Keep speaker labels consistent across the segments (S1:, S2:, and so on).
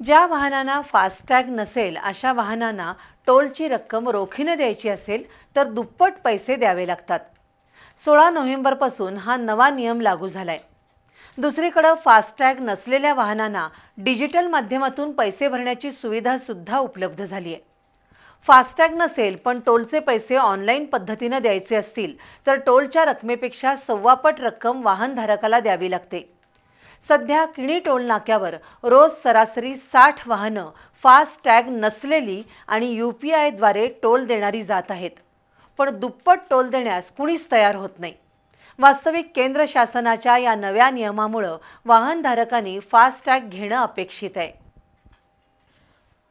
S1: ज्या वाहनांना फास्टॅग नसेल अशा वाहनांना टोलची रक्कम रोखीने द्यायची असेल तर दुप्पट पैसे द्यावे लागतात। 16 नोव्हेंबरपासून हा नवा नियम लागू झालाय। दुसरीकडे फास्टॅग नसलेल्या वाहनांना डिजिटल माध्यमातून पैसे भरण्याची सुविधा सुद्धा उपलब्ध झाली आहे। फास्टॅग नसेल पण टोलचे पैसे ऑनलाईन पद्धतीने द्यायचे असतील तर टोलच्या रकमेपेक्षा 1.25 पट रक्कम वाहनधारकाला द्यावी लागते। सध्या किणी टोल नाक्यावर रोज सरासरी 60 वाहनं फास्टॅग नसलेली आणि UPI द्वारे टोल देणारी जात आहेत, पण दुप्पट टोल देण्यास कुणीच तयार होत नाही। वास्तविक केंद्र शासनाच्या या नव्या नियमामुळे वाहनधारकांनी फास्टॅग घेणं अपेक्षित आहे।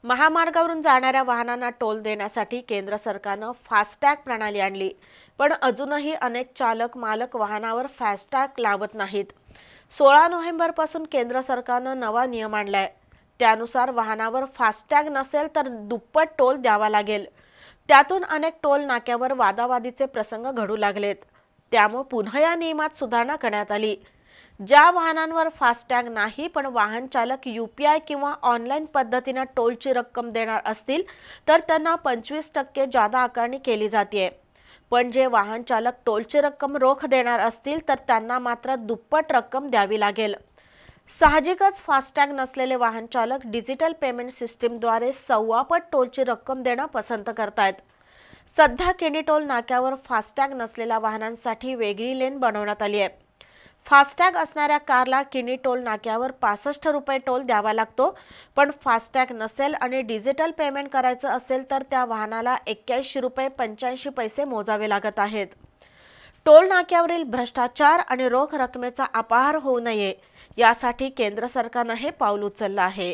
S2: महामार्गावरून जाणाऱ्या वाहनांना टोल देण्यासाठी केंद्र सरकारने फास्टॅग प्रणाली आणली, पण अजूनही अनेक चालक मालक वाहनावर फास्टॅग लावत नाहीत। 16 नोव्हेंबरपासून केंद्र सरकारने नवा नियम आणलाय। त्यानुसार वाहनावर फास्टॅग नसेल तर दुप्पट टोल द्यावा लागेल। त्यातून अनेक टोल नाक्यावर वादावादीचे प्रसंग घडू लागलेत। त्यामुळे पुन्हा या नियमात सुधारणा करण्यात आली। ज्या वाहनांवर फास्टॅग नाही पण वाहन चालक UPI किंवा ऑनलाईन पद्धतीने टोलची रक्कम देणार असतील तर त्यांना 25% जादा आकारणी केली जाते। पण जे वाहन चालक टोलची रक्कम रोख देणार असतील तर त्यांना मात्र दुप्पट रक्कम द्यावी लागेल। साहजिकच फास्टॅग नसलेले वाहन चालक डिजिटल पेमेंट सिस्टीमद्वारे 1.25 पट टोलची रक्कम देणं पसंत करतायत। सध्या किणी टोल नाक्यावर फास्टॅग नसलेल्या वाहनांसाठी वेगळी लेन बनवण्यात आली आहे। फास्टॅग असणाऱ्या कारला किणी टोल नाक्यावर 65 रुपये टोल द्यावा लागतो, पण फास्टॅग नसेल आणि डिजिटल पेमेंट करायचं असेल तर त्या वाहनाला 81 रुपये 85 पैसे मोजावे लागत आहेत। टोल नाक्यावरील भ्रष्टाचार आणि रोख रकमेचा अपहार होऊ नये यासाठी केंद्र सरकारने हे पाऊल उचललं आहे।